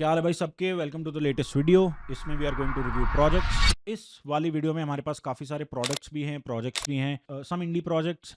क्या हाल है भाई सबके। Welcome to the latest video. इसमें we are going to review projects. इस वाली वीडियो में हमारे पास काफ़ी सारे प्रोडक्ट्स भी हैं, प्रोजेक्ट्स भी हैं, some indie projects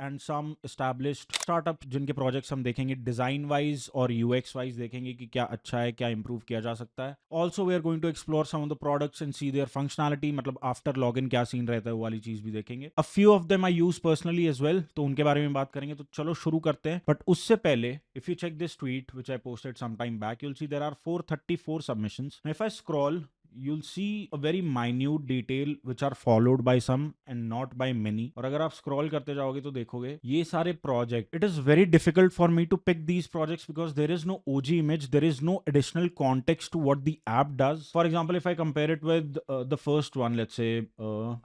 and some established startup जिनके प्रोजेक्ट्स हम देखेंगे डिज़ाइन वाइज और यूएक्स वाइज देखेंगे कि क्या अच्छा है, क्या इंप्रूव किया जा सकता है। Also we are going to explore some of the products and see their functionality, मतलब आफ्टर लॉग इन क्या सीन रहता है वो वाली चीज़ भी देखेंगे। A few of them I use personally as well, तो उनके बारे में बात करेंगे। तो चलो शुरू करते हैं। बट उससे पहले if you check this tweet which I posted some time back, you'll see there are 434 submissions. Now, if I scroll, you'll see a very minute detail which are followed by some and not by many. और अगर आप scroll करते जाओगे तो देखोगे ये सारे project, it is very difficult for me to pick these projects because there is no OG image, there is no additional context to what the app does. For example, if I compare it with the first one, let's say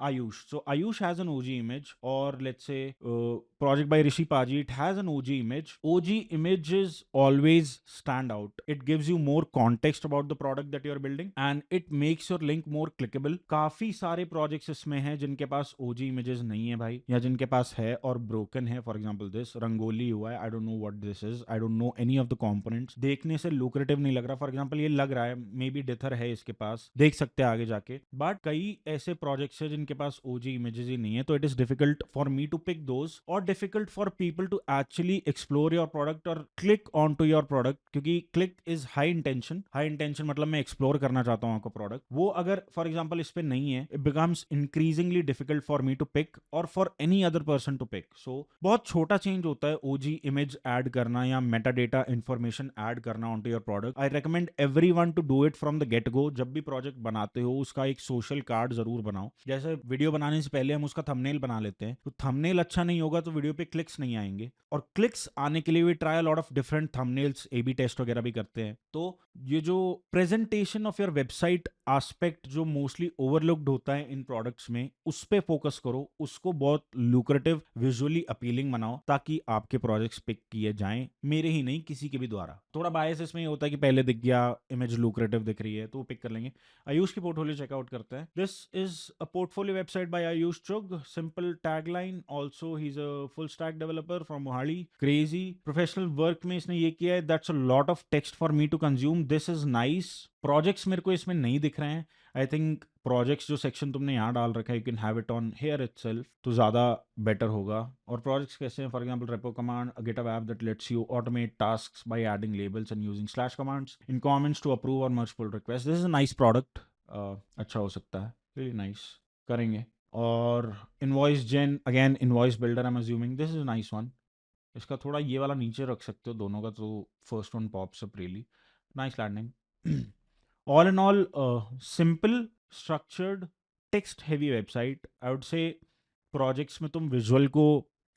Ayush. So Ayush has an OG image, or let's say project by Rishi Paji, it has an OG image. OG images always stand out. It gives you more context about the product that you're building and it makes your link more clickable. काफी सारे projects इसमें हैं जिनके पास OG images नहीं है भाई, या जिनके पास है और broken है. For example this रंगोली हुआ है, I don't know what this is, I don't know any of the components. देखने से lucrative नहीं लग रहा. For example ये लग रहा है मे बी डिथर है इसके पास, देख सकते हैं आगे जाके. बट कई ऐसे प्रोजेक्ट्स हैं जिनके पास OG images ही नहीं है, तो it is difficult for me to pick those, और difficult for people to actually explore your product और click on to your product, क्योंकि click is high intention. High intention मतलब मैं एक्सप्लोर करना चाहता हूँ आपका प्रोडक्ट. वो अगर फॉर एग्जाम्पल इस पे नहीं है, it becomes increasingly difficult for me to pick और for any other person to pick. So बहुत छोटा चेंज होता है OG इमेज ऐड करना या मेटा डेटा इंफॉर्मेशन ऐड करना on to your product. I recommend everyone to do it from the get go. जब भी प्रोजेक्ट बनाते हो उसका एक सोशल कार्ड जरूर बनाओ. जैसे वीडियो बनाने से पहले हम उसका थंबनेल बना लेते हैं, तो थंबनेल अच्छा नहीं होगा तो वीडियो पे क्लिक्स नहीं आएंगे, और क्लिक्स आने के लिए we try a lot of different thumbnails, A B test वगैरह भी करते हैं. तो ये जो presentation of your website aspect जो मोस्टली ओवरलुक्ड होता है इन प्रोडक्ट्स में, उस पे फोकस करो, उसको बहुत लुक्रेटिव विजुअली अपीलिंग बनाओ ताकि आपके प्रोजेक्ट्स पिक किए जाएं, मेरे ही नहीं किसी के भी द्वारा. थोड़ा बायस इसमें ये होता है कि पहले दिख गया इमेज लुक्रेटिव दिख रही है तो वो पिक कर लेंगे. आयुष की पोर्टफोलियो चेकआउट करते हैं. This is a portfolio website by Ayush Chugh. Simple tagline. Also he is a full stack developer from Mohali. Crazy professional work में इसने ये किया है. That's a lot of text for me to consume. This is nice. Projects मेरे को इसमें नहीं दिख रहे हैं. आई थिंक प्रोजेक्ट्स जो सेक्शन तुमने यहाँ डाल रखा है, you can have it on here itself, तो ज़्यादा बेटर होगा. और प्रोजेक्ट्स कैसे हैं? For example repo command, a GitHub app that lets you automate tasks by adding labels and using slash commands in comments to approve और merge pull request. This is a nice product. अच्छा हो सकता है, really nice. करेंगे. और invoice gen, again invoice builder I am assuming this is nice one. इसका थोड़ा ये वाला नीचे रख सकते हो दोनों का, तो first one pops up really nice landing. All in all simple structured text heavy website. I would say projects में तुम विजुअल को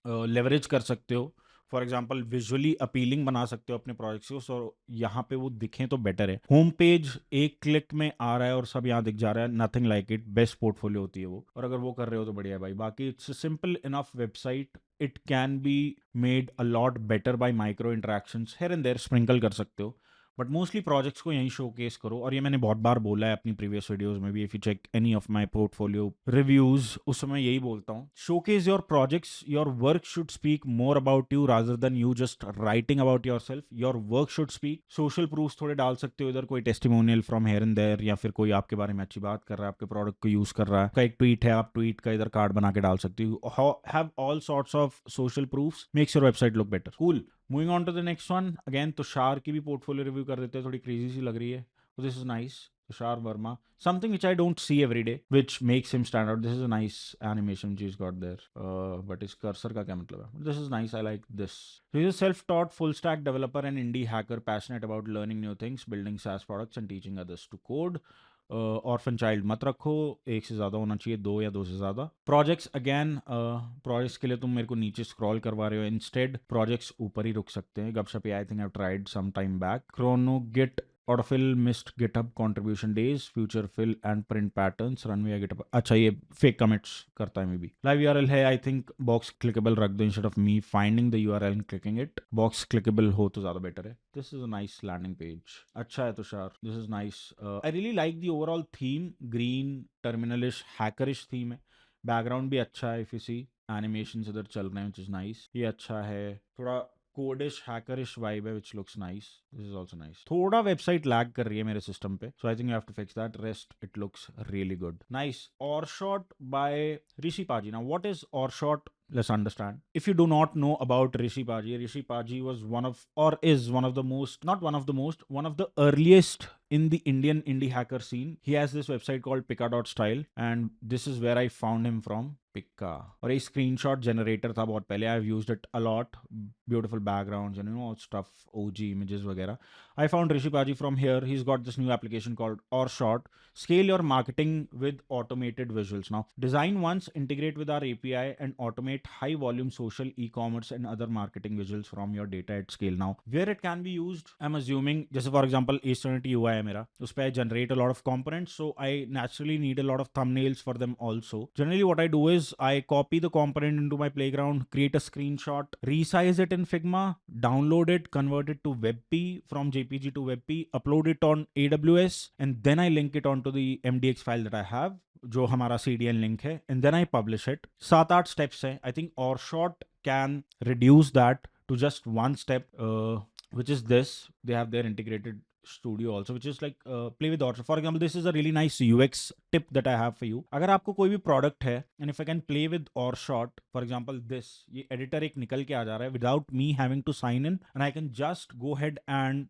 लेवरेज कर सकते हो. फॉर एग्जाम्पल विजुअली अपीलिंग बना सकते हो अपने प्रोजेक्ट्स को, सो यहाँ पे वो दिखें तो बेटर है. होम पेज एक क्लिक में आ रहा है और सब यहाँ दिख जा रहा है, nothing like it. Best portfolio होती है वो, और अगर वो कर रहे हो तो बढ़िया है भाई. बाकी it's simple enough website. It can be made a lot better by micro interactions here and there, sprinkle कर सकते हो. बट मोस्टली प्रोजेक्ट्स को यहीं शोकेस करो. और ये मैंने बहुत बार बोला है अपनी प्रीवियस वीडियोस में भी. If you check any of my portfolio reviews, उसमें यही बोलता हूँ, showcase your projects. Your work should speak more about you rather than you just writing about yourself. Your work should speak. Social proofs थोड़े डाल सकते हो इधर, कोई testimonial from here and there, या फिर कोई आपके बारे में अच्छी बात कर रहा है, आपके प्रोडक्ट को यूज कर रहा है, का एक ट्वीट है, आप ट्वीट का इधर कार्ड बना के डाल सकते हो. Have all sorts of social proofs, makes your website look better. Cool. Moving on to the next one. Again Tushar की भी पोर्टफोलियो रिव्यू कर देते हैं. थोड़ी क्रेजी सी लग रही है. This is nice. Tushar Verma. Something which I don't see every day, which makes him stand out. This is a nice animation which he's got there. But his cursor का क्या मतलब है? This is nice. I like this. So he's a self-taught full stack developer and indie hacker passionate about learning new things, building SaaS products and teaching others to code. Orphan child मत रखो, एक से ज़्यादा होना चाहिए, दो या दो से ज़्यादा. प्रोजेक्ट्स अगेन, प्रोजेक्ट्स के लिए तुम मेरे को नीचे स्क्रॉल करवा रहे हो, इंस्टेड प्रोजेक्ट्स ऊपर ही रुक सकते हैं. Gupshup I think I tried some time back. Chrono Git autofill missed GitHub contribution days future fill and print patterns run via GitHub. अच्छा ये फेक कमिट्स करता है मे बी. लाइव यूआरएल है. आई थिंक बॉक्स क्लिकेबल रख दो instead of me finding the URL and clicking it. Box clickable हो तो ज़्यादा बेटर है. This is a nice landing page. अच्छा है Tushar. This is nice. I really like the overall theme. Green terminalish hackerish theme है. Background भी अच्छा है. इफ यू सी एनिमेशन इधर चल रहे हैं, विच इज नाइस. ये अच्छा है. थोड़ा कोडिश हैकरिश वाइब है which looks nice. This is also nice. थोड़ा वेबसाइट लैग कर रही है मेरे सिस्टम पे, so I think you have to fix that. Rest it looks really good. Nice. Orshot by Rishi Paji. Now what is Orshot? Let's understand. If you do not know about Rishi Paji was one of, or is one of the most, not one of the most, one of the earliest in the Indian indie hacker scene. He has this website called Pika.style, and this is where I found him from. Pika. और ये screenshot generator था बहुत पहले. I've used it a lot. Beautiful backgrounds and stuff, OG images वगैरह. I found Rishi Paji from here. He's got this new application called Orshot. Scale your marketing with automated visuals. Now, design once, integrate with our API, and automate high volume social, e-commerce, and other marketing visuals from your data at scale. Now, where it can be used, I'm assuming, just for example, Ace20 UI है मेरा, उस पे I generate a lot of components, so I naturally need a lot of thumbnails for them also. Generally, what I do is I copy the component into my playground, create a screenshot, resize it in Figma, download it, convert it to WebP, from JPG to WebP, upload it on AWS, and then I link it onto the MDX file that I have, जो हमारा CDN link है, and then I publish it. 7-8 steps है. I think Orshot can reduce that to just one step, which is this. They have their integrated studio also, which is like play with Orshot. For example, this is a really nice UX tip that I have for you. अगर आपको कोई भी product है, and if I can play with Orshot, for example this, ये editor एक निकल के आ जा रहा है without me having to sign in, and I can just go ahead and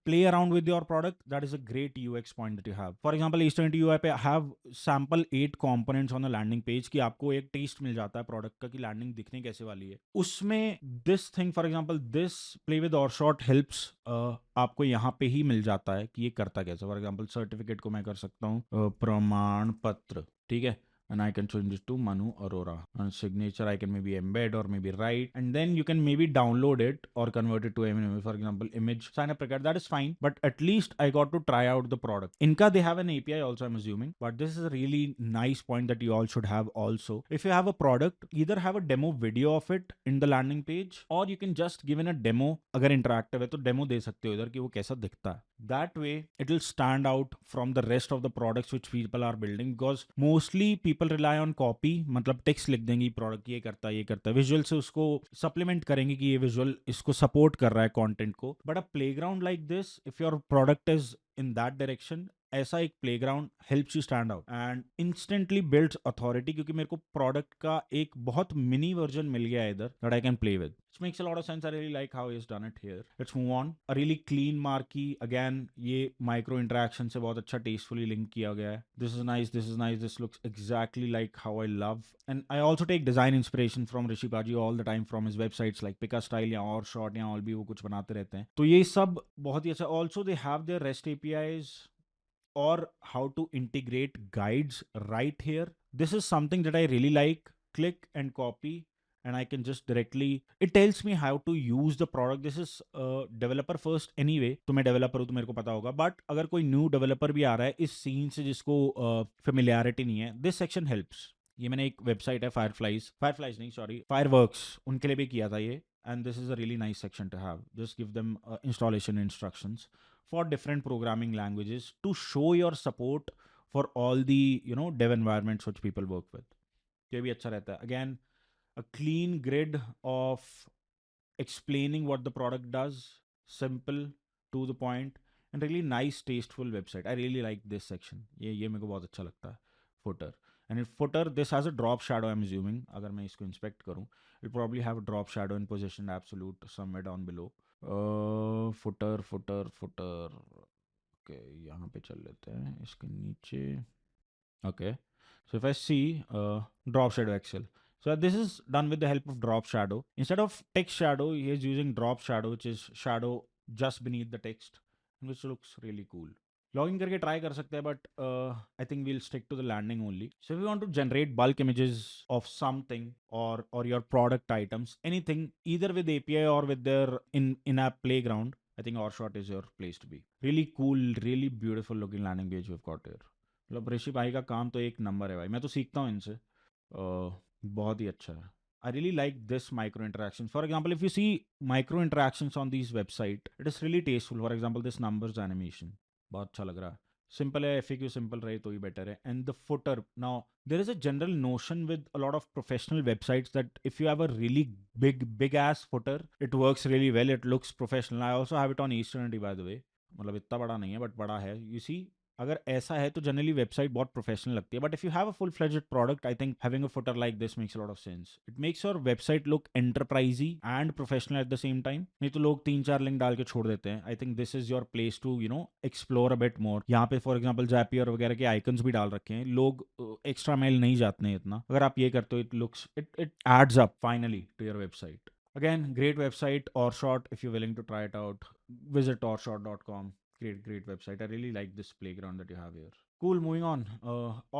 play around with your product. That is a great UX point that you have. For example, Ace20 UI पे have sample 8 components on the landing page कि आपको एक taste मिल जाता है product का कि landing दिखने कैसे वाली है. उसमें this thing, for example, this play with Orshot helps आपको यहाँ पे ही मिल जाता है कि ये करता कैसे. For example, certificate को मैं कर सकता हूँ प्रमाण पत्र, ठीक है, and I can change it to Manu Arora. And signature I can maybe embed or maybe write, and then you can maybe download it or convert it to image. For example, image sign up record, that is fine, but at least I got to try out the product. Inka, they have an API also, I'm assuming, but this is a really nice point that you all should have also. If you have a product, either have a demo video of it in the landing page, or you can just give in a demo. अगर interactive है तो demo दे सकते हो इधर कि वो कैसा दिखता है. That way it will stand out from the rest of the products which people are building, because mostly people rely on copy. मतलब टेक्स्ट लिख देंगे प्रोडक्ट ये करता है ये करता है, विजुअल से उसको सप्लीमेंट करेंगे कि ये विजुअल इसको सपोर्ट कर रहा है कंटेंट को. But a playground like this, if your product is in that direction, ऐसा एक playground helps you stand out and instantly builds authority, क्योंकि मेरे को प्रोडक्ट का एक बहुत मिनी वर्जन मिल गया है इधर that I can play with. Which makes a lot of sense. I really like how he's done it here. Let's move on. A really clean marquee. Again, ये micro interaction से बहुत अच्छा tastefully link किया गया है. This is nice. This is nice. This looks exactly like how I love. And I also take design inspiration from Rishi Paji all the time from his websites like Pika Style या Orshot या all भी वो कुछ बनाते रहते हैं. तो ये सब बहुत ही अच्छा. Also, they have their REST APIs or how to integrate guides right here. This is something that I really like. Click and copy, and I can just directly, it tells me how to use the product. This is developer first anyway, तो मैं developer हूँ तो मेरे को पता होगा, but अगर कोई new developer भी आ रहा है इस scene से जिसको familiarity नहीं है, this section helps. ये मैंने एक वेबसाइट है Fireflies नहीं, sorry, Fireworks, उनके लिए भी किया था ये, and this is a really nice section to have. Just give them installation instructions for different programming languages to show your support for all the dev environments which people work with. ये भी अच्छा रहता है. Again, a clean grid of explaining what the product does, simple, to the point, and really nice, tasteful website. I really like this section. ये मेरे को बहुत अच्छा लगता है. Footer. And in footer, this has a drop shadow, I'm assuming. अगर मैं इसको inspect करूँ, it'll probably have a drop shadow in position absolute somewhere down below. Footer. Okay, यहाँ पे चल लेते हैं इसके नीचे. Okay, so if I see drop shadow Excel. So this is done with the help of drop shadow. Instead of text shadow, he is using drop shadow, which is shadow just beneath the text, which looks really cool. Login करके try कर सकते हैं, but I think we'll stick to the landing only. So if you want to generate bulk images of something or your product items, anything, either with API or with their in-app playground, I think Orshot is your place to be. Really cool, really beautiful looking landing page we've got here. मतलब ऋषि भाई का काम तो एक number है भाई, मैं तो सीखता हूँ इनसे, बहुत ही अच्छा है. I really like this micro interactions. For example, if you see micro interactions on these website, it is really tasteful. For example, this numbers animation, बहुत अच्छा लग रहा है. सिंपल है, FAQ सिंपल रहे तो ही बेटर है. And the footer, now there is a general notion with a lot of professional websites that if you have a really big ass footer, it works really well, it looks professional. I also have it on Easternity by the way. मतलब इतना बड़ा नहीं है but बड़ा है. You see, अगर ऐसा है तो जनरली वेबसाइट बहुत प्रोफेशनल लगती है. But if you have a full fledged product, I think having a footer like this makes a lot of sense. It makes your website look enterprisey and professional at the same time. नहीं तो लोग 3-4 link डाल के छोड़ देते हैं. I think this is your place to explore a bit more. यहाँ पे फॉर एग्जाम्पल जैपियर वगैरह के आइकन्स भी डाल रखे हैं. लोग एक्स्ट्रा मेल नहीं जाते हैं इतना. अगर आप ये करते हो, it adds up finally to your website. Again, great website, Orshot. If you're willing to try it out, visit orshot.com. Great website. I really like this playground that you have here. Cool, moving on.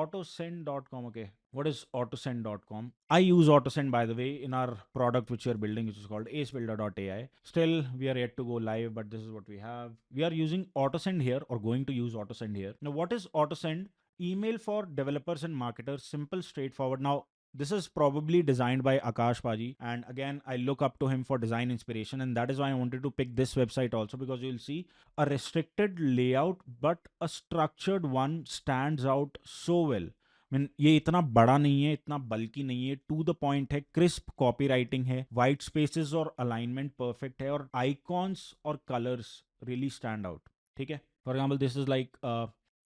Autosend.com. Okay, what is Autosend.com? I use Autosend, by the way, in our product which you're building, which is called acebuilder.ai. Still, we are yet to go live, but this is what we have. We are using Autosend here, or going to use Autosend here. Now, what is Autosend? Email for developers and marketers. Simple, straightforward. Now, this is probably designed by Akash Paji, and again, I look up to him for design inspiration, and that is why I wanted to pick this website also, because you'll see a restricted layout but a structured one stands out so well. I mean, ये इतना बड़ा नहीं है, इतना बल्कि नहीं है, to the point है, क्रिस्प कॉपी राइटिंग है, वाइट स्पेसेस और अलाइनमेंट परफेक्ट है, और आइकॉन्स और कलर्स रियली स्टैंड आउट. ठीक है, for example this is like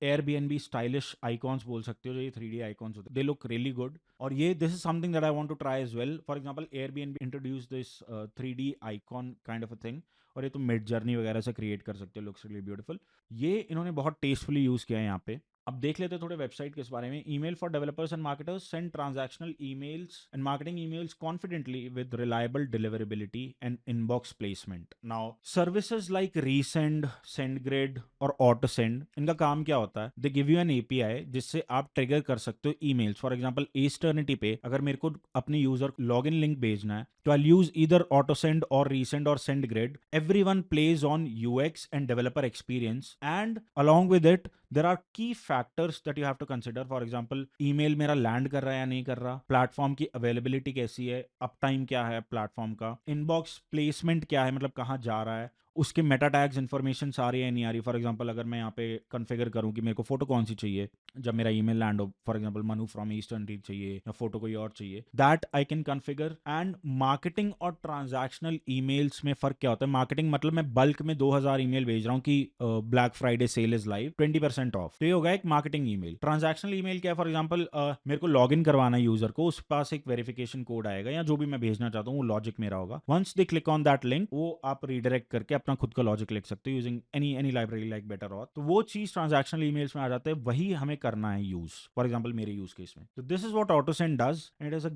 Airbnb stylish icons बोल सकते हो, जो ये 3D आइकॉन्स होते हैं. They look really good. और ये this is something that I want to try as well. For example Airbnb introduce this 3D icon kind of a thing, और ये तुम मिड जर्नी वगैरह से क्रिएट कर सकते हो. Looks really beautiful. ये इन्होंने बहुत टेस्टफुली यूज किया है यहाँ पे. अब देख लेते हैं थोड़े वेबसाइट के इस बारे में. Email for developers and marketers. Send transactional emails and marketing emails confidently with reliable deliverability and inbox placement. Now services like Resend, SendGrid और ऑटोसेंड, इनका काम क्या होता है? They give you an API जिससे आप ट्रिगर कर सकते हो ईमेल्स. फॉर एग्जांपल Easternity पे अगर मेरे को अपने यूजर लॉगिन लिंक भेजना है, तो I'll use either AutoSend or Resend or SendGrid. Everyone plays on UX and developer experience, and along with it, there are key factors that you have to consider. For example, email मेरा land कर रहा है या नहीं कर रहा, platform की availability कैसी है, अप टाइम क्या है प्लेटफॉर्म का, इनबॉक्स प्लेसमेंट क्या है, मतलब कहाँ जा रहा है, उसके मेटा टैग्स इन्फॉर्मेशन आ रही है नहीं आ रही. फॉर एग्जांपल अगर मैं यहाँ पे कॉन्फ़िगर करूँ कि मेरे को फोटो कौन सी चाहिए जब मेरा ईमेल लैंड हो, for example Manu from eastern चाहिए या फोटो कोई और चाहिए, that I can configure. And marketing और ट्रांजैक्शनल ईमेल्स में फर्क क्या होता है? मार्केटिंग मतलब मैं बल्क में 2000 ईमेल भेज रहा हूँ कि black Friday cell is live, 20% of, तो ये होगा एक मार्केटिंग ईमेल. ट्रांजैक्शनल ईमेल क्या है? फॉर एग्जांपल मेरे को लॉगिन करवाना है यूजर को, उस पास एक वेरिफिकेशन कोड आएगा या जो भी मैं भेजना चाहता हूँ वो लॉजिक मेरा होगा. Once they click on that link, वो आप रीडायरेक्ट करके अपना खुद का लॉजिक लिख सकते हो यूजिंग एनी लाइब्रेरी लाइक बेटरऑथ. तो वो चीज ट्रांजैक्शनल ईमेल्स में आ जाते हैं, वही हमें करना है यूज. फॉर एग्जांपल मेरे यूज केस में, तो this is what Autosend does, and it is a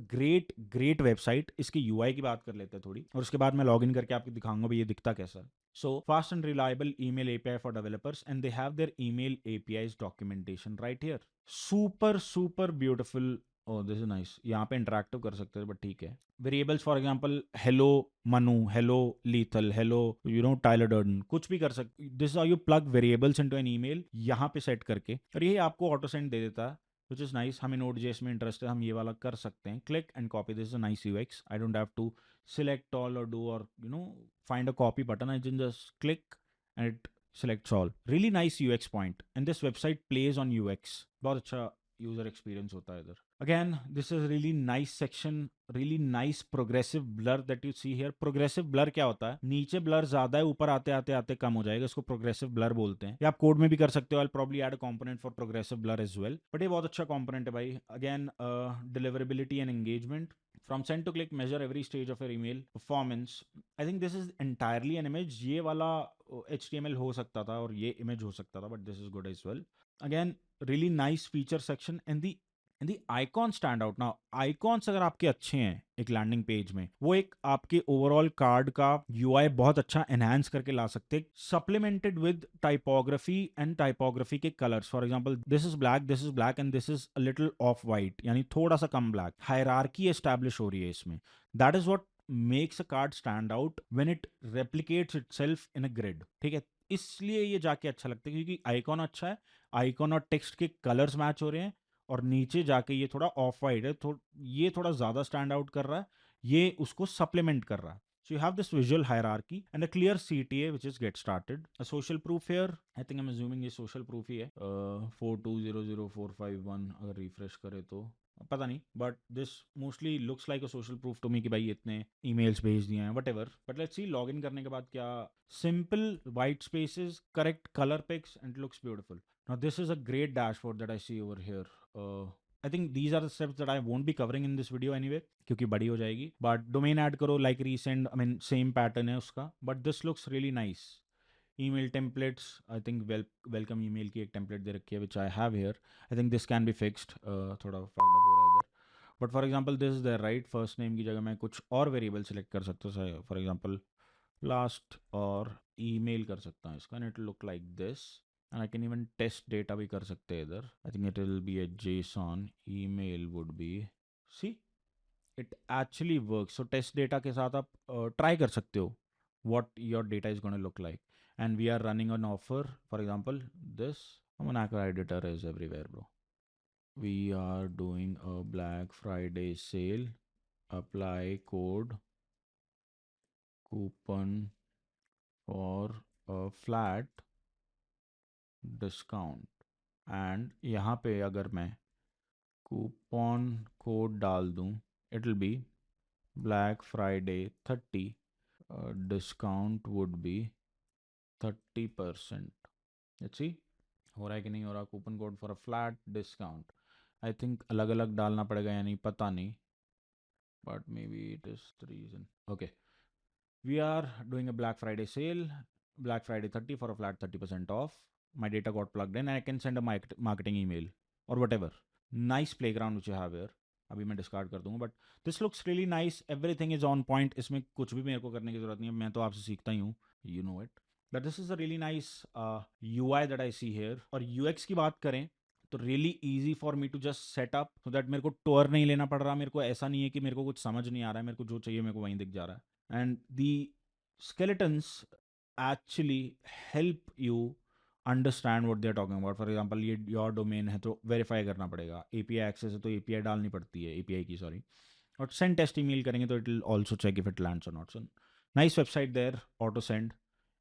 great website. इसकी यूआई की बात कर लेते हैं थोड़ी, और उसके बाद मैं लॉगिन करके आपको दिखाऊंगा भी ये दिखता कैसा है. So fast and reliable email API for developers, and they have their email APIs documentation right here. Super beautiful. Oh, this is nice. यहाँ पे इंटरेक्टिव कर सकते हैं, बट ठीक है. Variables for example hello Manu, hello lethal, hello Tyler Durden, कुछ भी कर सकते. This are you plug variables into an email यहाँ पे सेट करके, और ये आपको ऑटो सेंड दे देता है, which is nice. हमें Node.js में इंटरेस्ट है, हम ये वाला कर सकते हैं. Click and copy. This is a nice UX. I don't have to select all or do or find a copy button. I can just click and it selects all. Really nice UX point. And this website plays on UX. बहुत अच्छा user experience होता है इधर. Again, this is really nice section, really nice progressive blur that you see here. Progressive blur क्या होता है? नीचे blur ज्यादा है, ऊपर आते आते आते कम हो जाएगा, इसको progressive blur बोलते हैं. या आप कोड में भी कर सकते हो. I'll probably add a component for progressive blur as well. But ये बहुत अच्छा component है भाई. Again, deliverability and engagement. From send to click, measure every stage of your email performance. I think this is entirely an image. ये वाला HTML हो सकता था और ये image हो सकता था, but this is good as well. Again, really nice feature section, and the icon stand out. Now icons अगर आपके अच्छे हैं एक लैंडिंग पेज में, वो एक आपके ओवरऑल कार्ड का UI बहुत अच्छा एनहांस करके ला सकते हैं, supplemented with typography and typography के colours. For example this is black and this is a little of white, यानी थोड़ा सा कम ब्लैक. हायरार्की एस्टैब्लिश हो रही है इसमें. That is what makes a card stand out when it replicates itself in a grid. ठीक है, इसलिए ये जाके अच्छा लगता है क्योंकि आइकॉन अच्छा है, आइकॉन और टेक्स्ट के कलर्स मैच हो रहे हैं, और नीचे जाके ये थोड़ा ऑफ वाइट है, ये थोड़ा ज्यादा स्टैंड आउट कर रहा है, ये उसको सप्लीमेंट कर रहा है. So you have this visual hierarchy and a clear CTA, which is get started. A social proof here. I think I'm assuming ये social proof ही है. 4200451 अगर refresh करे तो पता नहीं, but this mostly looks like a social proof to me कि भाई इतने emails भेज दिए हैं, whatever. But let's see login करने के बाद क्या. Simple white spaces, correct color picks, and it looks beautiful. Now this is a great dashboard that I see over here. I think these are the steps that I won't be covering in this video anyway, क्योंकि बड़ी हो जाएगी. But domain add करो, like resend, I mean same pattern है उसका. But this looks really nice. Email templates, I think welcome email की एक template दे रखी है, which I have here. I think this can be fixed. थोड़ा fucked up हो रहा है इधर. But for example, this is there, right? First name की जगह मैं कुछ और variable select कर सकता हूँ. For example, last और email कर सकता हूँ इसका, and it will look like this. And I can even test data भी कर सकते हैं इधर. I think it will be a JSON. Email would be. See, it actually works. So test data के साथ आप try कर सकते हो what your data is going to look like. And we are running an offer. For example, this Monaco editor is everywhere, bro. We are doing a Black Friday sale. Apply code coupon for a flat discount. And यहाँ पे अगर मैं coupon code डाल दूँ, it will be Black Friday 30. Discount would be 30%. Let's see हो रहा है कि नहीं हो रहा. Coupon code for a flat discount. I think अलग अलग डालना पड़ेगा या नहीं पता नहीं, but maybe it is the reason. Okay, we are doing a Black Friday sale. Black Friday 30 for a flat 30% off. My data got plugged in and I can send a marketing email or whatever. Nice playground which you have here. अभी मैं discard कर दूंगा, but this looks really nice. Everything is on point. इसमें कुछ भी मेरे को करने की जरूरत नहीं है, मैं तो आपसे सीखता ही हूँ, you know it. But this is a really nice UI that I see here. और UX की बात करें तो really easy for me to just set up so that मेरे को टूर नहीं लेना पड़ रहा. मेरे को ऐसा नहीं है कि मेरे को कुछ समझ नहीं आ रहा है, मेरे को जो चाहिए मेरे को वहीं दिख जा रहा है. And the skeletons actually help you understand what they are talking about. For example, ये your domain है तो verify करना पड़ेगा. API access है तो API डालनी पड़ती है, API की सॉरी. और send test email करेंगे तो it will also check if it lands or not. So nice website there, auto send.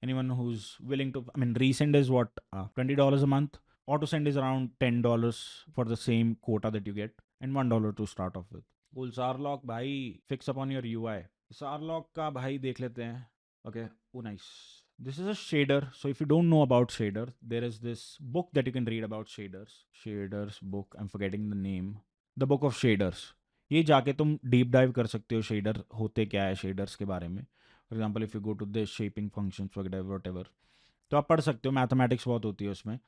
Anyone who's willing to, I mean, resend is what, $20 a month. Auto send is around $10 for the same quota that you get, and $1 to start off with. Cool. Sarlock भाई, fix upon your UI. Sarlock का भाई देख लेते हैं. Okay, oh nice. This is a shader. So if you don't know about shader, there is this book that you can read about shaders. Shaders book. I'm forgetting the name. The book of shaders. ये जाके तुम deep dive कर सकते हो shader होते क्या है shaders के बारे में. For example, if you go to this shaping functions whatever, तो आप पढ़ सकते हो. Mathematics बहुत होती है उसमें.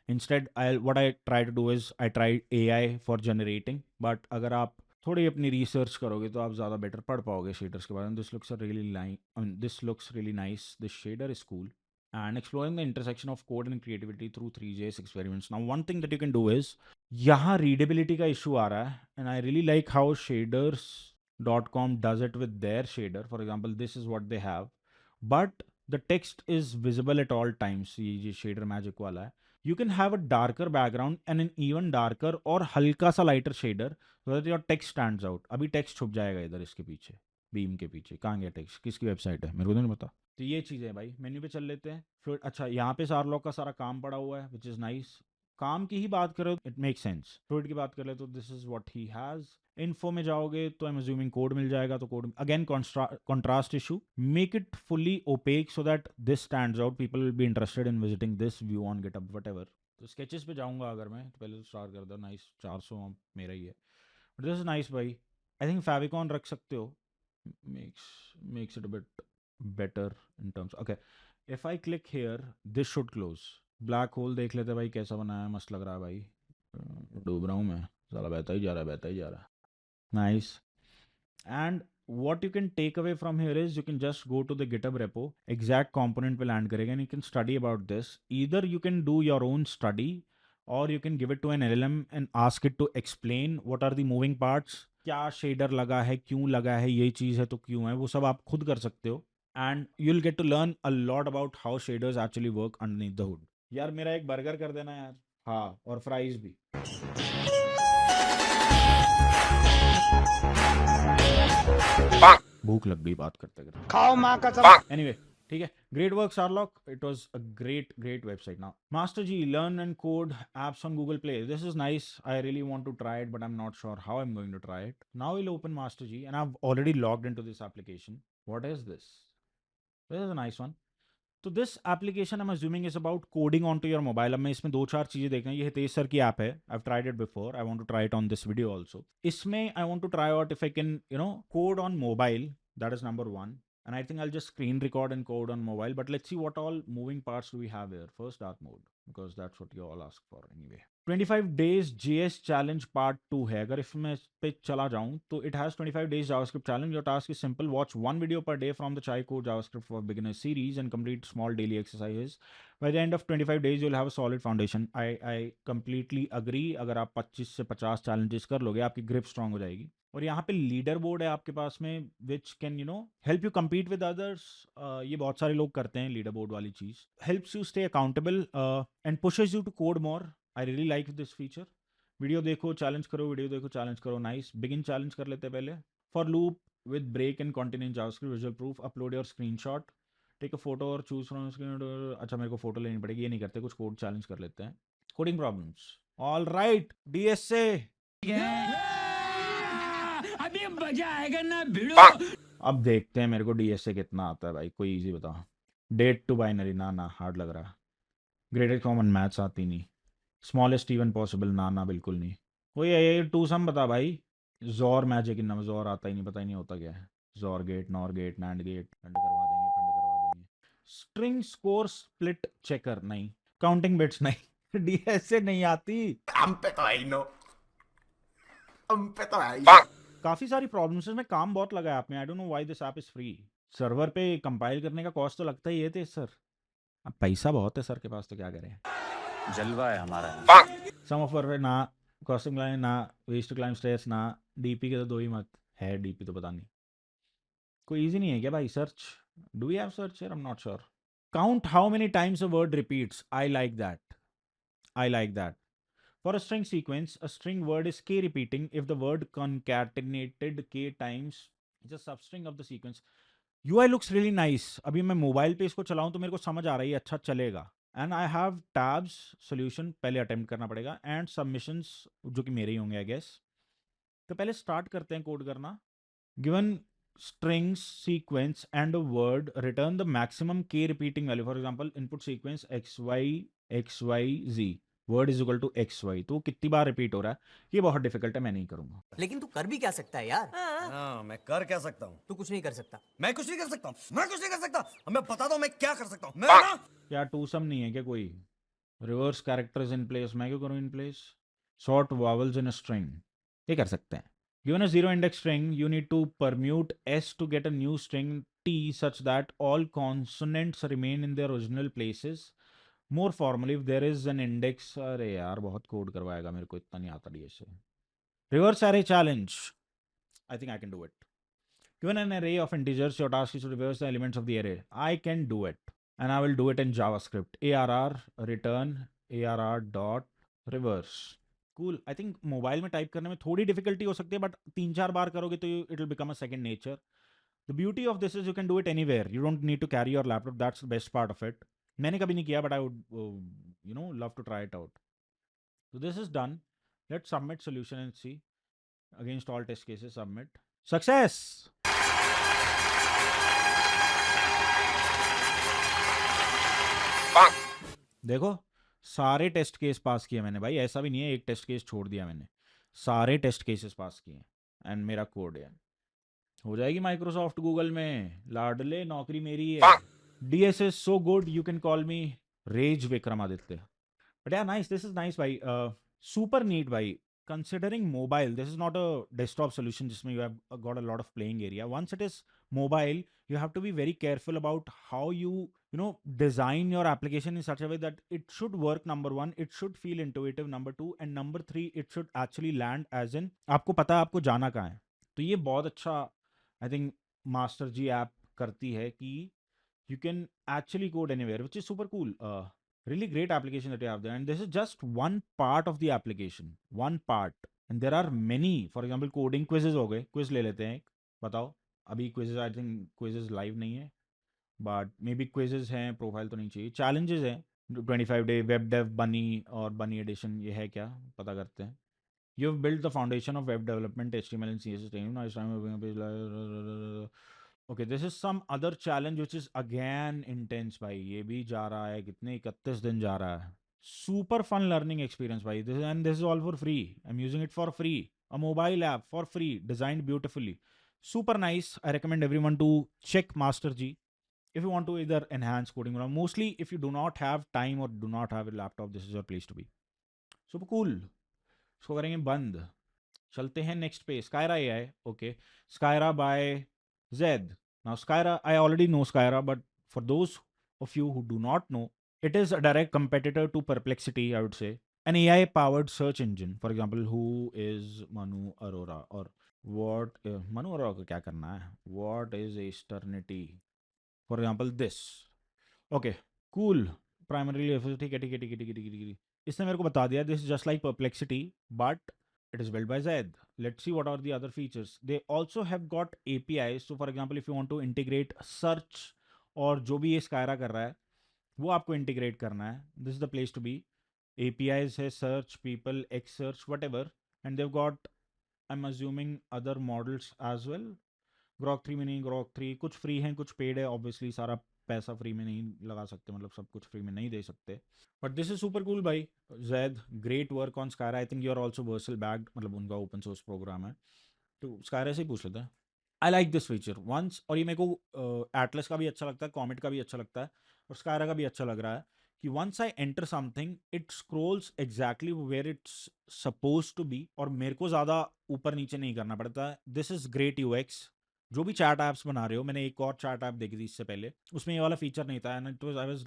Instead, what I try to do is I try AI for generating. But अगर आप थोड़ी अपनी रिसर्च करोगे तो आप ज़्यादा बेटर पढ़ पाओगे शेडर्स के बारे में. This looks really nice. This shader is cool. And exploring the intersection of code and creativity through 3JS experiments. Now one thing that you can do is, यहाँ रीडेबिलिटी का इशू आ रहा है, and I really like how shaders.com does it with their shader. For example, this is what they have, but the text is visible at all times. ये shader magic वाला है. You can have a darker background and an even darker और हल्का सा lighter shader so that your text stands out. अभी text छुप जाएगा इधर इसके पीछे, बीम के पीछे. कहाँ गया text? किसकी वेबसाइट है मेरे को तो नहीं पता. तो ये चीज़ें भाई मेन्यू पे चल लेते हैं. फिर अच्छा, यहाँ पे सारलॉक का सारा काम पड़ा हुआ है, विच इज़ नाइस. काम की ही बात करो, इट मेक सेंस. फ्लूइड की बात कर ले तो this is what he has. Info में जाओगे तो आई एम अज्यूमिंग कोड मिल जाएगा. तो code again contrast issue. Make it fully opaque so that this stands out. People will be interested in visiting this view on GitHub whatever. तो sketches पे जाऊंगा अगर मैं, तो पहले तो स्टार्ट कर दो. नाइस 400 मेरा ही है, बट दिस इज नाइस भाई. आई थिंक फेविकॉन रख सकते हो. Makes it a bit better in terms. Okay, if I click here this should close. Black hole देख लेते भाई कैसा बनाया है. मस्त लग रहा है भाई. डूब रहा हूँ मैं, साला बहता ही जा रहा है. Nice. And what you can take away from here is you can just go to the GitHub repo, exact component पे land करेगा, and you can study about this. Either you can do your own study or you can give it to an LLM and ask it to explain what are the moving parts. क्या shader लगा है, क्यों लगा है, ये चीज़ है तो क्यों है, वो सब आप खुद कर सकते हो. And you'll get to learn a lot about how shaders actually work underneath the hood. यार मेरा एक बर्गर कर देना यार. हाँ, और फ्राइज भी. भूख लग गई बात करते करते। खाओ माँ कसम। Anyway, ठीक है, great work Sherlock, it was a great website. Now Master G, learn and code apps on Google Play. This is nice, I really want to try it, but I'm not sure how I'm going to try it. Now we'll open Master G and I've already logged into this application. What is this? This is a nice one. तो this application I'm assuming is about coding onto your mobile. अब मैं इसमें दो चार चीज़ें देख रहा हूँ। ये हितेश सर की ऐप है, I've tried it before, I want to try it on this video also. इसमें I want to try out if I can, code on mobile. That is number one. And I think I'll just screen record and code on mobile. But let's see what all moving parts do we have here. First, dark mode, because that's what you all ask for anyway. 25 days JS challenge part 2 है. अगर इसमें इस पे चला जाऊं तो it has 25 days JavaScript challenge. Your task is simple: watch one video per day from the Chai Code JavaScript for Beginners series and complete small daily exercises. By the end of 25 days, you'll have a solid foundation. I completely agree. अगर आप 25 से 50 challenges कर लोगे, आपकी grip strong हो जाएगी. और यहाँ पे लीडर बोर्ड है आपके पास में, which can help you compete with others. ये बहुत सारे लोग करते हैं लीडर बोर्ड वाली चीज. Helps you stay accountable and pushes you to code more. I really like this feature. Video देखो चैलेंज करो, वीडियो देखो चैलेंज करो. नाइस. बिगिन चैलेंज कर लेते हैं पहले. For loop with break and continue JavaScript visual proof. Upload your screenshot, take a photo और choose from screen. अच्छा, मेरे को फोटो लेनी पड़ेगी, ये नहीं करते. कुछ कोड चैलेंज कर लेते हैं. Coding problems. All right, DSA. अभी मजा आएगा ना भिड़ो। अब देखते हैं मेरे को डीएसए कितना आता है भाई. कोई इजी बता. डेट टू बाइनरी, ना हार्ड लग रहा. ग्रेटेस्ट कॉमन मैथ्स आती नहीं. स्मॉलेस्ट इवन पॉसिबल, ना बिल्कुल नहीं. वही ये टू सम बता भाई. जोर मैजिक, इनमें जोर आता ही नहीं, पता ही नहीं होता क्या है. XOR gate, NOR gate, NAND gate. Fund करवा देंगे, फंड करवा देंगे. स्ट्रिंग स्कोर स्प्लिट चेकर नहीं. काउंटिंग बिट्स नहीं. डीएसए नहीं आती. हम पे तो है ही नो, हम पे तो है ही. काफी सारी प्रॉब्लम्स में काम बहुत लगा है आपने. I don't know why this app is free. Server पे कंपाइल करने का कॉस्ट तो लगता ही है थे सर. अब पैसा बहुत है सर के पास, तो क्या करें. जलवा है हमारा। सम ऑफ ना क्रॉसिंग लाइन, ना वेस्ट टू क्लाइम स्टेयर्स, ना डीपी के तो दो ही मत है. डीपी तो पता नहीं. कोई इजी नहीं है क्या भाई search? Do we have search here? I am not sure. Count how many times a word repeats. I like that. I like that. For a string sequence, a string word is k repeating if the word concatenated k times is a substring of the sequence. UI looks really nice. अभी मैं mobile पे इसको चलाऊं तो मेरे को समझ आ रही है, अच्छा चलेगा. And I have tabs solution पहले अटेम्प्ट करना पड़ेगा, एंड सबमिशंस जो कि मेरे ही होंगे आई गेस. तो पहले स्टार्ट करते हैं कोड करना. Given strings sequence and a word, return the maximum k repeating value. For example, input sequence xy word is equal to xy. तो कितनी बार रिपीट हो रहा है, ये बहुत डिफिकल्ट है, मैं नहीं करूंगा. लेकिन तू कर भी क्या सकता है यार? हाँ, मैं कर क्या सकता हूँ? तू कुछ नहीं कर सकता. मैं कुछ नहीं कर सकता हूँ, मैं कुछ नहीं कर सकता. मैं बताता हूँ मैं क्या कर सकता हूँ. मैं ना क्या टू सम नहीं है क्या कोई? रिवर्स कैरेक्टर्स इन प्लेस, मैं क्यों करूँ in place? Sort vowels in a string, ये कर सकते हैं. Given a zero index string, you need to permute s to get a new string t such that all consonants remain in their original places. More formally, if there is an index, अरे यार बहुत code करवाएगा, मेरे को इतना नहीं आता DSA. Reverse array challenge. I think I can do it. Given an array of integers, your task is to reverse the elements of the array. I can do it, and I will do it in JavaScript. ARR return ARR dot reverse. Cool. I think mobile में type करने में थोड़ी difficulty हो सकती है, but 3-4 बार करोगे तो it will become a second nature. The beauty of this is you can do it anywhere. You don't need to carry your laptop. That's the best part of it. मैंने कभी नहीं किया, but I would love to try it out. So this is done. Let's submit solution and see. Against all test cases, submit. Success! देखो, सारे test case पास किए मैंने भाई. ऐसा भी नहीं है एक टेस्ट केस छोड़ दिया मैंने. सारे टेस्ट केसेस पास किए. एंड मेरा कोड है. हो जाएगी माइक्रोसॉफ्ट गूगल में. लाडले नौकरी मेरी है. DSS so good, you can call me Rage Vikramaditya. But yeah, nice. This is nice भाई. Super neat भाई. Considering mobile, this is not a desktop solution जिसमें you have got a lot of playing area. Once it is mobile, you have to be very careful about how you design your application in such a way that it should work. Number one, it should feel intuitive. Number two, and number three, it should actually land as in आपको पता है आपको जाना कहाँ है. तो ये बहुत अच्छा I think master ji app करती है कि you can actually code anywhere, which is super cool. Really great application that you have there, and this is just one part of the application. One part, and there are many. For example, coding quizzes हो गए. Quiz ले लेते हैं एक. बताओ अभी quizzes I think quizzes live नहीं है, बट मे बी क्विजेज हैं, प्रोफाइल तो नहीं चाहिए। चैलेंजेस हैं 25 डे वेब डेव बनी और बनी एडिशन, ये है क्या पता करते हैं। You have build the foundation of web development HTML and CSS। Okay, this is some other challenge which is again intense भाई, ये भी जा रहा है कितने 31 दिन जा रहा है। सुपर फन लर्निंग एक्सपीरियंस भाई, this and this is all for free, I am using it for free, a mobile app for free designed beautifully, super nice. I recommend everyone to check Master G if you want to either enhance coding or mostly if you do not have time or do not have a laptop, this is your place to be. Super cool. इसको करेंगे बंद, चलते हैं next पे। Skyra AI, okay, Skyra by Z. Now Skyra, I already know Skyra, but for those of you who do not know, it is a direct competitor to Perplexity, I would say. An AI powered search engine. For example, who is Manu Arora? Or what Manu Arora को क्या करना है? What is eternity? For example, this. Okay, cool. Primarily ठीक है ठीक है ठीक है ठीक है ठीक है ठीक है। इसने मेरे को बता दिया this is just like Perplexity, but it is built by Zed. Let's see what are the other features. They also have got APIs. So for example, if you want to integrate search और जो भी ये स्कायरा कर रहा है वो आपको integrate करना है, this is the place to be. APIs है search, people, X search, whatever, and dev got, I am assuming other models as well. Grok 3 में नहीं, ग्रॉक 3 कुछ फ्री हैं कुछ पेड है, ऑब्वियसली सारा पैसा फ्री में नहीं लगा सकते, मतलब सब कुछ फ्री में नहीं दे सकते, but this is super cool भाई। Zaid, great work on Skyra. I think you are also Vercel backed, मतलब उनका ओपन सोर्स प्रोग्राम है, तो स्कायरा से ही पूछ लेते हैं। I like this feature once, और ये मेरे को एटलस का भी अच्छा लगता है, कॉमेट का भी अच्छा लगता है, और स्कायरा का भी अच्छा लग रहा है कि once I enter something it scrolls exactly where it's suppose to be, और मेरे को ज़्यादा ऊपर नीचे नहीं करना पड़ता है। This is great UX। जो भी चैट ऐप्स बना रहे हो, मैंने एक और चैट ऐप देखी थी इससे पहले, उसमें ये वाला फीचर नहीं था, and it was, I was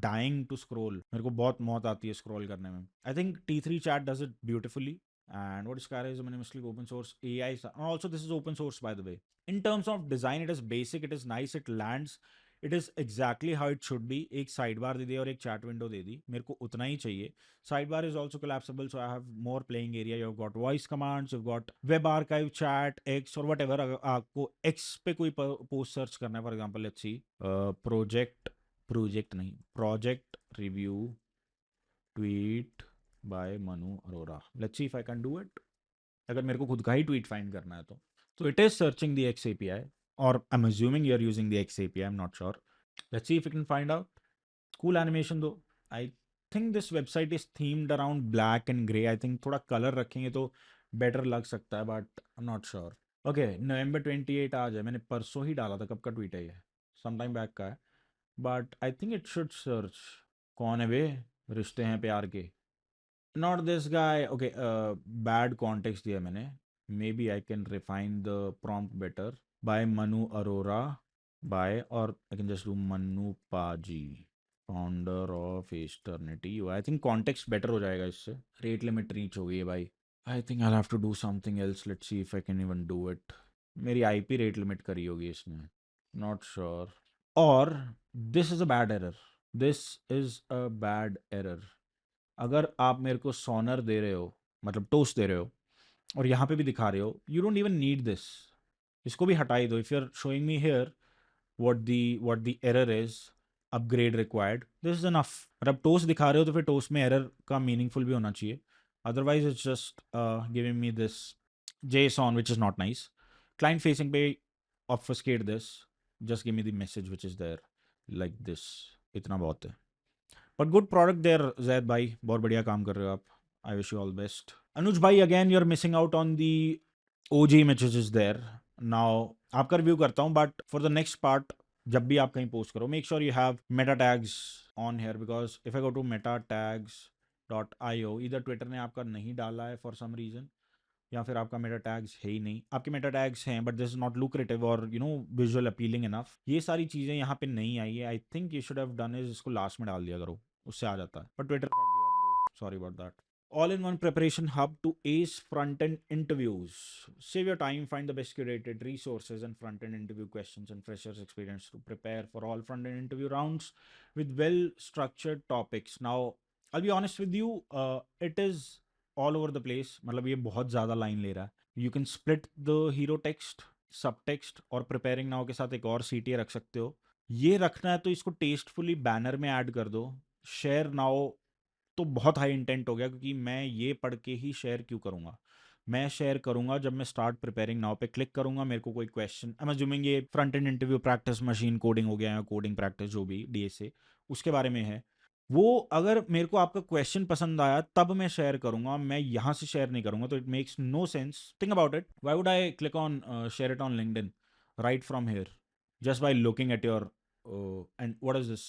dying to scroll, मेरे को बहुत मौत आती है स्क्रॉल करने में। I think T3 chat does it beautifully. And what is Skyra is a minimally open source AI. And also, this is open source, by the way. In terms of design, it is basic, it is nice, it lands, it is exactly how it should be. एक sidebar दे दी और एक chat window दे दी, मेरे को उतना ही चाहिए। Sidebar is also collapsible, so I have more playing area. You've got voice commands, you've got web archive, chat, X or whatever. अगर आपको X पे कोई post search करना है, for example, let's see, project review tweet by Manu Arora. Let's see if I can do it. अगर मेरे को खुद का ही ट्वीट फाइंड करना है तो it is searching the X API, और I am assuming you are using the X API, I am not sure. Let's see if you can find out. Cool animation दो। I think this website is themed around black and grey, I think थोड़ा colour रखेंगे तो better लग सकता है, but I am not sure. Okay, November 28 आज है, मैंने परसों ही डाला था, कब का ट्वीट है ये, सम टाइम बैक का है, but I think it should search. कौन है वे, रिश्ते हैं प्यार के, not this guy. Okay, bad context दिया मैंने, maybe I can refine the prompt better. By Manu Arora, by, or I can just do Manu Paji, founder of Eternity UI. I think context better हो जाएगा इससे। Rate limit reach हो गई है भाई। I think I'll have to do something else. Let's see if I can even do it. मेरी IP rate limit करी होगी इसने, not sure. Or this is a bad error. This is a bad error. अगर आप मेरे को सोनर दे रहे हो, मतलब टोस्ट दे रहे हो, और यहाँ पे भी दिखा रहे हो, you don't even need this, इसको भी हटा ही दो। If you are showing me here what the error is, upgrade required, this is enough. मतलब टोस्ट दिखा रहे हो तो फिर टोस्ट में एरर का मीनिंगफुल भी होना चाहिए, otherwise it's just giving me this JSON which is not nice. Client facing पे obfuscate this, just give me the message which is there like this, इतना बहुत है। But good product there Zaid भाई, बहुत बढ़िया काम कर रहे हो आप, I wish you all best. Anuj भाई, again you are missing out on the OG images is there. Now आपका रिव्यू करता हूँ, but for the next part जब भी आप कहीं पोस्ट करो, make sure you have meta tags on here, because if I go to metatags.io, इधर Twitter ने आपका नहीं डाला है फॉर सम रीजन, या फिर आपका मेटा टैग्स है ही नहीं। आपके मेटा टैग्स हैं but this is not lucrative और विजुअल अपीलिंग इनफ, ये सारी चीज़ें यहाँ पे नहीं आई है। आई think you should have done is इसको लास्ट में डाल दिया करो, उससे आ जाता है, पर Twitter sorry about that. All in one preparation hub to ace front end interviews. Save your time, find the best curated resources and front end interview questions and freshers experience to prepare for all front end interview rounds with well structured topics. Now, I'll be honest with you, it is all over the place. मतलब ये बहुत ज़्यादा line ले रहा है। You can split the hero text सब text और preparing now के साथ एक और CTA रख सकते हो। ये रखना है तो इसको टेस्टफुली बैनर में ऐड कर दो। शेयर नाउ तो बहुत हाई इंटेंट हो गया, क्योंकि मैं ये पढ़ के ही शेयर क्यों करूँगा। मैं शेयर करूँगा जब मैं स्टार्ट प्रिपेयरिंग नाउ पे क्लिक करूँगा, मेरे को कोई क्वेश्चन, आई एम अज्यूमिंग ये front end interview practice machine coding हो गया या कोडिंग प्रैक्टिस जो भी DSA उसके बारे में है, वो अगर मेरे को आपका क्वेश्चन पसंद आया तब मैं शेयर करूँगा, मैं यहाँ से शेयर नहीं करूँगा। तो it makes no sense. Think about it, why would I click on share it on LinkedIn right from here just by looking at your end what is this.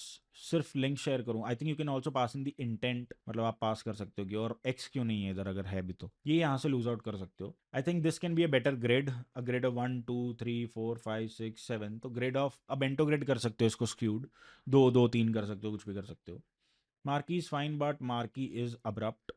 सिर्फ लिंक शेयर करूँ? I think you can also pass in the intent, मतलब आप पास कर सकते हो कि और x क्यों नहीं है इधर, अगर है भी तो ये यहाँ से लूज आउट कर सकते हो। आई think this can be a better grade, a grade of 1 2 3 4 5 6 7। तो ग्रेड ऑफ, अब एंटो ग्रेड कर सकते हो इसको, स्क्यूड 2 2 3 कर सकते हो, कुछ भी कर सकते हो। Marquee is fine but marquee is abrupt,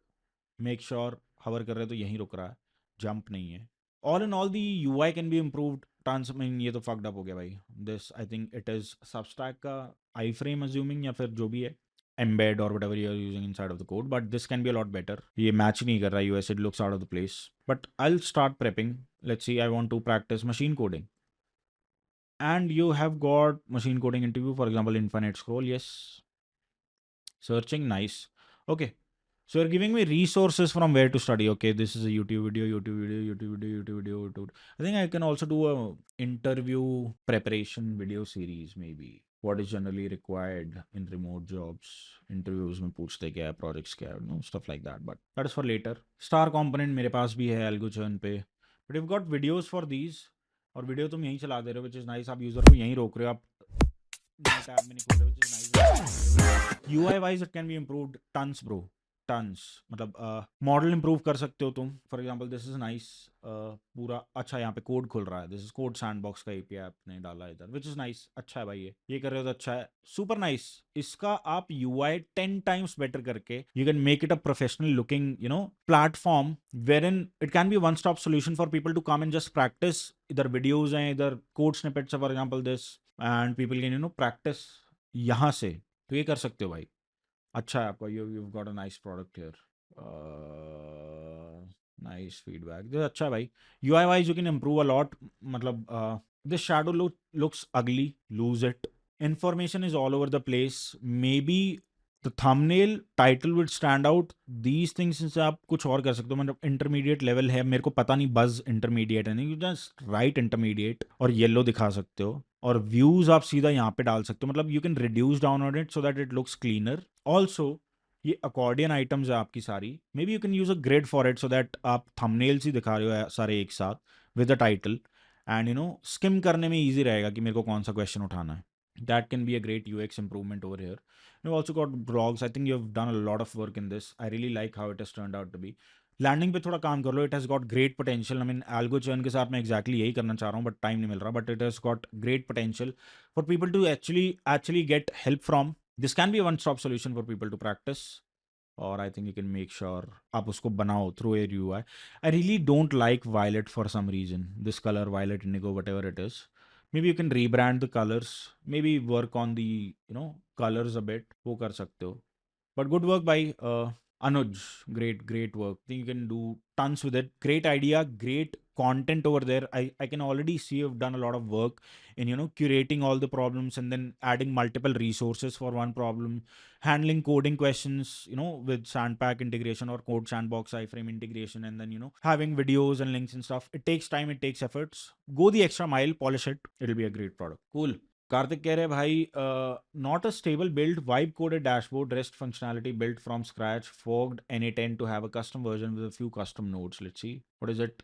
make sure hover कर रहे हो तो यहीं रुक रहा है, जंप नहीं है। All in all the UI can be improved. ट्रांसमिन ये तो फक्ड अप हो गया भाई। This I think it is Substack का आई फ्रेम अज्यूमिंग, या फिर जो भी है embed or whatever you are using inside of the code, but this can be a lot better. ये match नहीं कर रहा US, it looks out of the place, but I'll start prepping. Let's see, I want to practice machine coding, and you have got machine coding interview, for example infinite scroll, yes, searching, nice. Okay, so you're giving me resources from where to study. Okay, this is a YouTube video, YouTube video, YouTube video, YouTube video, YouTube. I think I can also do a interview preparation video series maybe. What is generally required in remote jobs? Interviews में पूछते क्या है, projects क्या है, no stuff like that. But that is for later. Star component मेरे पास भी है AlgoChurn पे. But you've got videos for these. और वीडियो तुम यहीं चला दे रहे हो, which is nice. आप यूजर को यहीं रोक रहे हो, आप टैब में नहीं खोल रहे हो, which is nice. UI wise it can be improved tons bro, tons. मतलब मॉडल इंप्रूव कर सकते हो तुम। For example this is nice, पूरा अच्छा यहाँ पे कोड खुल रहा है, दिस इज कोड सैंडबॉक्स का API आपने डाला इधर, विच इज नाइस, अच्छा है भाई, ये कर रहे हो तो अच्छा है, सुपर नाइस। इसका आप UI 10 टाइम्स बेटर करके you can make it a professional looking platform where in it can be one stop solution for people to come and just practice. इधर वीडियोज हैं, इधर कोड स्निपेट्स है for example this, and people can practice यहाँ से। तो ये कर सकते हो भाई, अच्छा है आपका, you've got a nice product here, nice feedback, this अच्छा है भाई। UI wise you can improve a lot, मतलब this shadow looks ugly, lose it, information is all over the place, maybe the thumbnail title would stand out, these things से आप कुछ और कर सकते हो। मतलब इंटरमीडिएट लेवल है, मेरे को पता नहीं बज इंटरमीडिएट है नहीं, यू जस्ट राइट इंटरमीडिएट और येलो दिखा सकते हो, और व्यूज आप सीधा यहाँ पे डाल सकते हो, मतलब you can reduce down on it so that it looks cleaner. Also ये अकॉर्डियन आइटम्स है आपकी सारी, may be you can use a grid for it so that आप थंबनेल्स ही दिखा रहे हो सारे एक साथ with the title, and scheme करने में ईजी रहेगा कि मेरे को कौन सा क्वेश्चन उठाना है। That can be a great UX improvement over here. You've also got blogs. I think you've done a lot of work in this. I really like how it has turned out to be. Landing पे थोड़ा काम कर लो, it has got great potential. I mean Algochurn के साथ मैं exactly यही करना चाह रहा हूँ, बट टाइम नहीं मिल रहा, but it has got great potential for people to actually get help from. This can be one stop solution for people to practice, और I think you can make sure आप उसको बनाओ through a UI। I really don't like violet for some reason, this colour violet indigo whatever it is. maybe you can rebrand the colors, maybe work on the colors a bit, वो कर सकते हो। but good work by Anuj, great work, think you can do tons with it, great idea, great content over there. I can already see you've done a lot of work in curating all the problems and then adding multiple resources for one problem, handling coding questions with Sandpack integration or Code Sandbox iframe integration, and then having videos and links and stuff. It takes time, it takes efforts, go the extra mile, polish it, it'll be a great product. Cool. Kartik कह रहे भाई, not a stable build, vibe coded dashboard, rest functionality built from scratch, forked N8N to have a custom version with a few custom nodes. Let's see, what is it?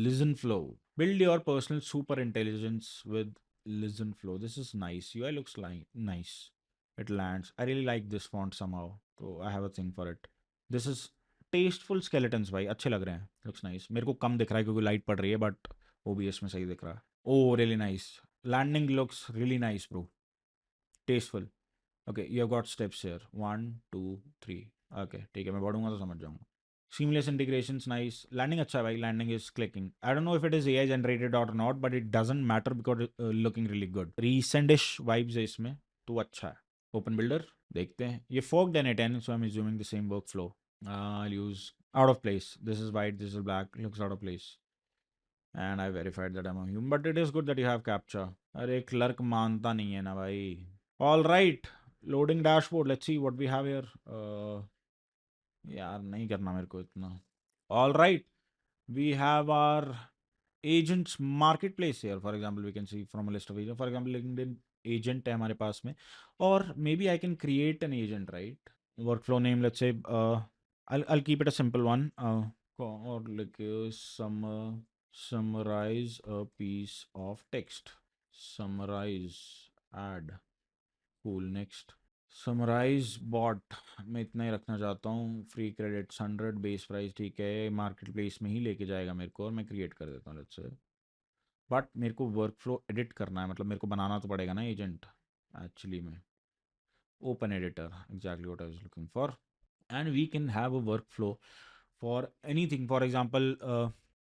Listen flow, build your personal super intelligence with listen flow. This is nice, UI looks like nice, it lands, I really like this font somehow, so I have a thing for it. This is tasteful skeletons भाई, अच्छे लग रहे हैं, looks nice। मेरे को कम दिख रहा है क्योंकि लाइट पड़ रही है, बट OBS में सही दिख रहा है। Oh, really nice. Landing looks really nice, bro. Tasteful. Okay, you have got steps here. 1, 2, 3. Okay, ठीक है, मैं पढ़ूंगा तो समझ जाऊंगा। Seamless integrations, nice. Landing अच्छा है भाई, landing is clicking. I don't know if it is AI generated or not, but it doesn't matter because looking really good. Recentish vibes है इसमें, तो अच्छा है। Open Builder, देखते हैं। ये forked N8N, so I'm assuming the same workflow. I'll use out of place. This is white, this is black, looks out of place. and I verified that I'm a human. But it is good that you have captcha. अरे clerk मानता नहीं है ना भाई. All right, loading dashboard. Let's see what we have here. यार नहीं करना मेरे को इतना. All right, we have our agents marketplace here. For example, we can see from a list of agents. For example, LinkedIn agent है हमारे पास में. Or maybe I can create an agent, right? Workflow name, let's say. I'll keep it a simple one. Or like summarize a piece of text. Summarize. Add. Cool. Next. Summarize bot मैं इतना ही रखना चाहता हूँ. Free credits 100, base price ठीक है. Market place में ही लेके जाएगा मेरे को और मैं क्रिएट कर देता हूँ लेट्स से. बट मेरे को वर्क फ्लो एडिट करना है, मतलब मेरे को बनाना तो पड़ेगा ना एजेंट एक्चुअली में. Open editor, exactly what I was looking for. And we can have a workflow for anything. For example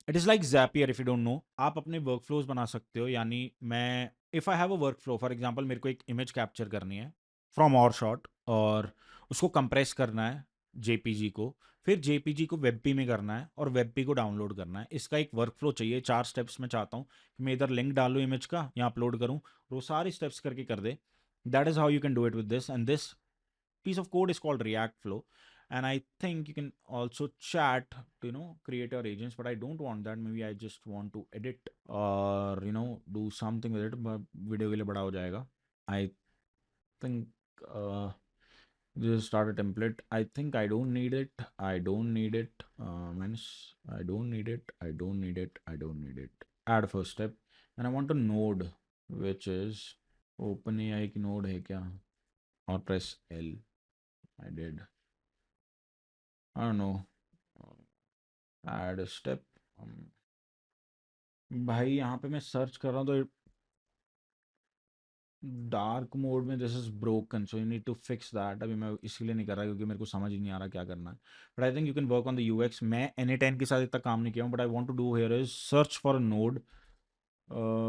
it is like Zapier if you don't know. आप अपने वर्क फ्लोज बना सकते हो. यानी मैं if I have a workflow, for example मेरे को एक इमेज कैप्चर करनी है फ्रॉम और शॉट और उसको कंप्रेस करना है जेपीजी को, फिर जेपीजी को वेबपी में करना है और वेबपी को डाउनलोड करना है. इसका एक वर्क फ्लो चाहिए. 4 स्टेप्स में चाहता हूँ कि मैं इधर लिंक डालूँ इमेज का या अपलोड करूँ और वो सारे स्टेप्स करके कर दे. That is how you can do it with this. And this piece of code is called React Flow. And I think you can also chat to, create your agents, but I don't want that. Maybe I just want to edit or, do something with it. But video के लिए बड़ा हो जाएगा. I think this is start a template. I think I don't need it. I don't need it. Minus. I don't need it. I don't need it. I don't need it. Add first step. And I want a node, which is OpenAI की node है क्या? Or press L. I did. I don't know. Add a step. भाई यहाँ पे मैं search कर रहा हूँ तो डार्क मोड में this is broken, so you need to fix that. अभी मैं इसीलिए नहीं कर रहा क्योंकि मेरे को समझ ही नहीं आ रहा क्या करना है. But I think you can work on the UX. मैं N10 के साथ इतना काम नहीं किया हूँ, but I want to do here is search for a node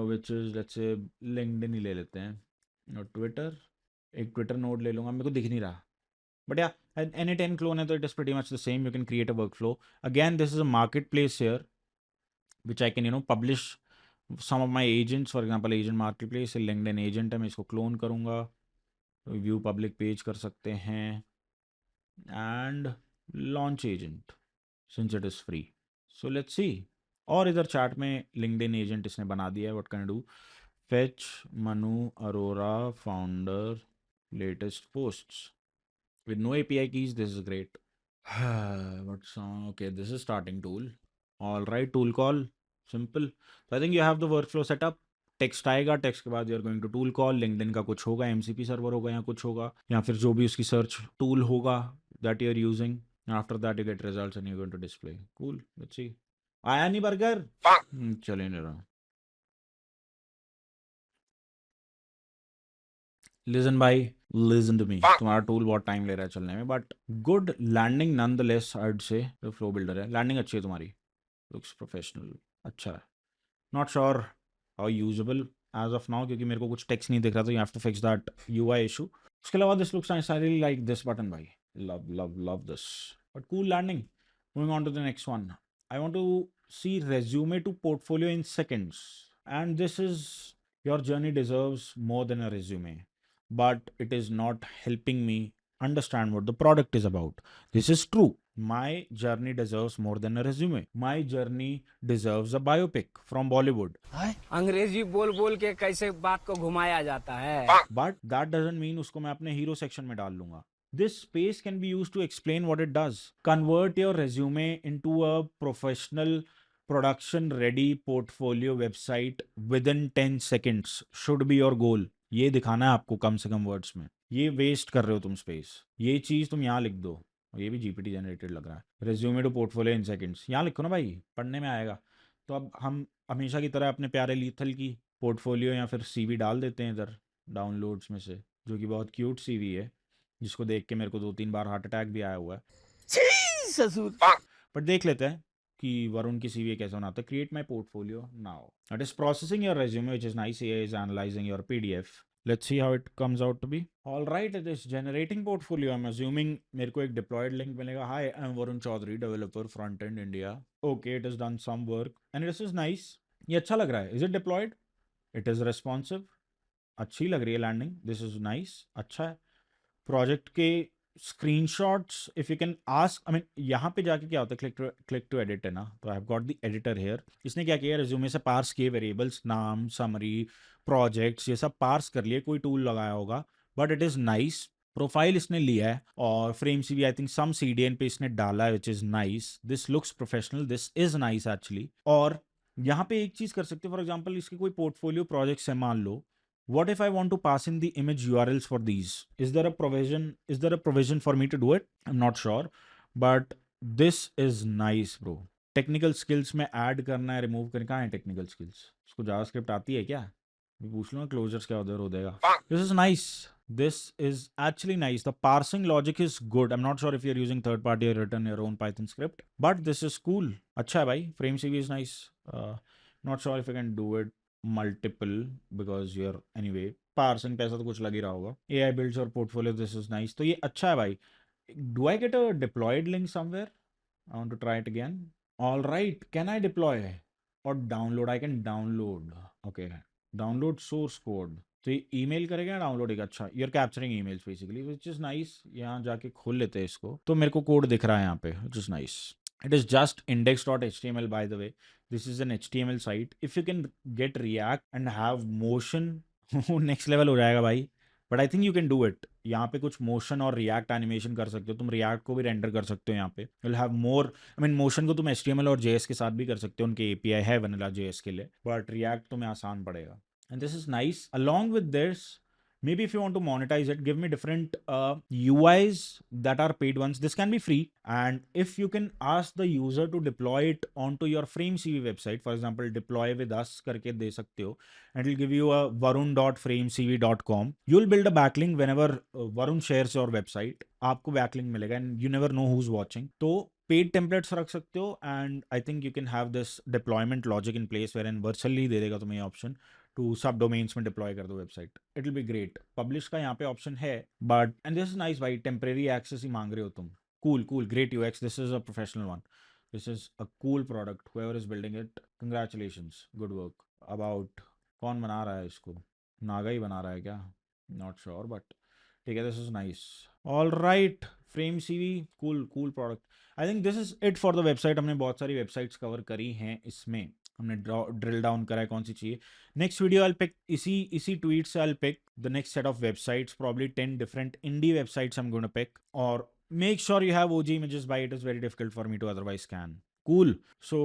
which is let's say LinkedIn ही ले लेते हैं और ट्विटर. एक ट्विटर नोड ले लूँगा, मेरे को दिख नहीं रहा. But yeah, N10 clone है तो it is pretty much the same. You can create a workflow. Again, this is a marketplace here, which I can publish some of my agents. For example, agent marketplace LinkedIn agent है, मैं इसको clone करूँगा. View public page कर सकते हैं and launch agent since it is free. So let's see. और इधर chat में LinkedIn agent इसने बना दिया है. What can I do? Fetch Manu Arora founder latest posts. With no API keys, this is great. What's okay? This is starting tool. All right, tool call. Simple. So I think you have the workflow set up. Text आएगा, text के बाद you are going to tool call. LinkedIn का कुछ होगा, MCP server होगा या कुछ होगा, या फिर जो भी उसकी सर्च टूल होगा that you are using. After that you get results and you going to display. Cool. Let's see. आया नहीं बर्गर. चले नहीं रहा. लिसन भाई, लिसन टू मी. तुम्हारा टूल बहुत टाइम ले रहा है चलने में, but good landing nonetheless. I say जो फ्लो बिल्डर है, लैंडिंग अच्छी है तुम्हारी. Looks professional. अच्छा है. Not sure how usable as of now क्योंकि मेरे को कुछ टेक्स्ट नहीं दिख रहा, तो you have to fix that UI issue. उसके अलावा this looks nice. I really like this button भाई. Love love love this. But cool landing. Moving on to the next one. I want to see resume to portfolio in seconds. And this is, your journey deserves more than a resume, but it is not helping me understand what the product is about. This is true. My journey deserves more than a resume. My journey deserves a biopic from Bollywood. अंग्रेजी बोल बोल के कैसे बात को घुमाया जाता है. But that doesn't mean उसको मैं अपने hero section में डाल लूंगा. This space can be used to explain what it does. Convert your resume into a professional production ready portfolio website within 10 seconds should be your goal. ये दिखाना है आपको कम से कम वर्ड्स में. ये वेस्ट कर रहे हो तुम स्पेस. ये चीज तुम यहाँ लिख दो. ये भी जीपीटी जनरेटेड लग रहा है. Resume to portfolio in seconds. यहाँ लिखो ना भाई, पढ़ने में आएगा. तो अब हम हमेशा की तरह अपने प्यारे लीथल की पोर्टफोलियो या फिर सीवी डाल देते हैं इधर डाउनलोड्स में से, जो कि बहुत क्यूट सीवी है, जिसको देख के मेरे को 2-3 बार हार्ट अटैक भी आया हुआ है. बट देख लेते हैं कि वरुण की सीवी कैसे बनाता है. Create my portfolio now. It is processing your resume which is nice. AI is analysing your PDF. Let's see how it comes out to be. All right, it is generating portfolio. I'm assuming मेरे को एक deployed link मिलेगा. Hi, I'm Varun Chaudhary, developer, front end India. Okay, it has done some work and this is nice. ये अच्छा लग रहा है. Is it deployed? It is responsive. अच्छी लग रही है लैंडिंग. This is nice. अच्छा है. प्रोजेक्ट के screenshots if you can ask, I mean यहाँ पे जाके क्या होता है, क्लिक टू एडिट है ना, तो I have got the editor here. इसने क्या किया, रिज्यूमे से पार्स किए वेरिएबल्स, नाम, समरी, प्रोजेक्ट्स, ये सब पार्स कर लिए, कोई टूल लगाया होगा, but it is nice. Profile इसने लिया है और frame CV I think some CDN पे इसने डाला है, which is nice. This looks professional, this is nice actually. और यहाँ पे एक चीज़ कर सकते हो, फॉर एग्जाम्पल इसके कोई पोर्टफोलियो प्रोजेक्ट्स है मान लो. What if I want to pass in the image URLs for these? Is there a provision? Is there a provision for me to do it? I'm not sure, but this is nice, bro. Technical skills में add करना है, remove करना. कहाँ है technical skills? उसको JavaScript आती है क्या? मैं पूछ लूँगा closures क्या उधर हो देगा. This is nice. This is actually nice. The parsing logic is good. I'm not sure if you're using third party or written your own Python script, but this is cool. अच्छा है भाई. Frame CV is nice. Not sure if I can do it multiple because you're anyway parsing पैसा तो कुछ लग ही रहा होगा. AI builds your portfolio. This is nice. तो ये अच्छा है भाई. Do I get a deployed link somewhere? I want to try it again. All right. Can I deploy or download? I can download. Okay. Download source code. तो ये email करेगा, download करेगा. अच्छा, you're capturing emails basically, which is nice. यहाँ जाके खोल लेते हैं इसको, तो मेरे को कोड दिख रहा है यहाँ पे, which is nice. It is just index.html, by the way. This is an HTML site. If you can get React and have motion, next level हो जाएगा भाई. But I think you can do it. यहाँ पे कुछ motion और React animation कर सकते हो. तुम React को भी render कर सकते हो यहाँ पे. You'll have more. I mean motion को तुम HTML और JS के साथ भी कर सकते हो. उनके API है Vanilla JS के लिए. But React तुम्हें आसान पड़ेगा. And this is nice. Along with this, maybe if you want to monetize it, give me different UIs that are paid ones. This can be free. And if you can ask the user to deploy it onto your Frame CV website, for example, deploy with us करके दे सकते हो, and it'll give you a varun.framecv.com. You'll build a backlink whenever Varun shares your website. आपको backlink मिलेगा and you never know who's watching. तो paid templates रख सकते हो and I think you can have this deployment logic in place where an virtually दे देगा तुम्हें option to subdomains में डिप्लॉय कर दो website. It will be great. Publish का यहाँ पे ऑप्शन है, but and this is nice भाई. टेम्परेरी एक्सेस ही मांग रहे हो तुम. Cool great UX. This is a professional one. This is a cool product. Whoever is building it, congratulations, good work. About कौन बना रहा है इसको? नागा ही बना रहा है क्या? नॉट श्योर, बट ठीक है. This is nice. All right. Frame CV, cool product. I think this is it for the website. हमने बहुत सारी वेबसाइट्स कवर करी हैं इसमें. हमने ड्रिल डाउन करा है कौन सी चाहिए. नेक्स्ट वीडियो आई पिक इसी ट्वीट से I pick the next set of websites, probably 10 different indie websites I am going to pick. और make sure you have OG images by it is very difficult for me to otherwise scan. Cool. So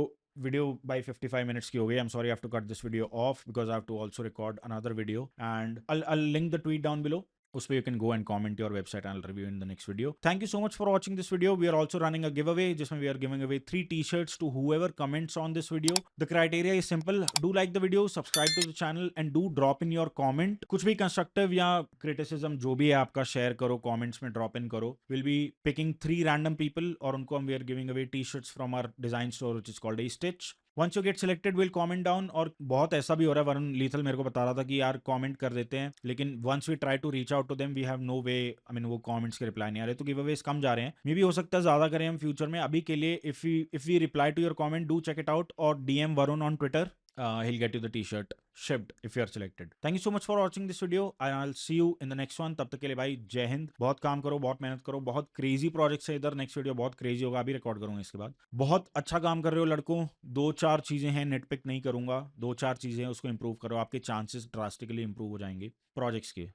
video by 55 minutes की हो गई. I'm sorry I have to cut this video off because I have to also record another video, and I'll link the tweet down below. उस पे you can go and comment your website and I'll review in the next video. Thank you so much for watching this video. We are also running a giveaway जिसमें we are giving away 3 t-shirts to whoever comments on this video. The criteria is simple. Do like the video, subscribe to the channel and do drop in your comment. कुछ भी constructive या criticism जो भी है आपका share करो, comments में drop in करो. We'll be picking 3 random people और उनको we are giving away t-shirts from our design store which is called A-Stitch. Once you get selected, we'll comment down. और बहुत ऐसा भी हो रहा है, वरुण लीथल मेरे को बता रहा था कि यार कमेंट कर देते हैं, लेकिन once we try to reach out to them, we have no way. I mean वो कमेंट्स के रिप्लाई नहीं आ रहे, तो गिवअवेज कम जा रहे हैं. मे भी हो सकता है ज़्यादा करें हम फ्यूचर में. अभी के लिए if we reply to your comment, do check it out और DM Varun on Twitter. He'll get you the t-shirt shipped if you are selected. Thank you so much for watching this video and I'll see you in the next one. तब तक के लिए भाई जय हिंद. बहुत काम करो, बहुत मेहनत करो. बहुत क्रेजी प्रोजेक्ट्स है इधर. नेक्स्ट वीडियो बहुत क्रेजी होगा, अभी रिकॉर्ड करूंगा इसके बाद. बहुत अच्छा काम कर रहे हो लड़कों. 2-4 चीजें हैं, नेटपिक नहीं करूंगा. 2-4 चीजें हैं, उसको इंप्रूव करो. आपके चांसेस ड्रास्टिकली इंप्रूव हो जाएंगे प्रोजेक्ट्स के.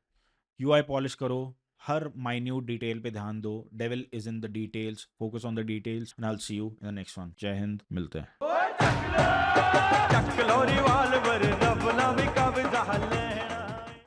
UI पॉलिश करो, हर माइन्यूट डिटेल पे ध्यान दो. Devil is in the details. Focus on the details and I will see you in the next one. जय हिंद. मिलते हैं. चक लो रिवाल्वर रब ना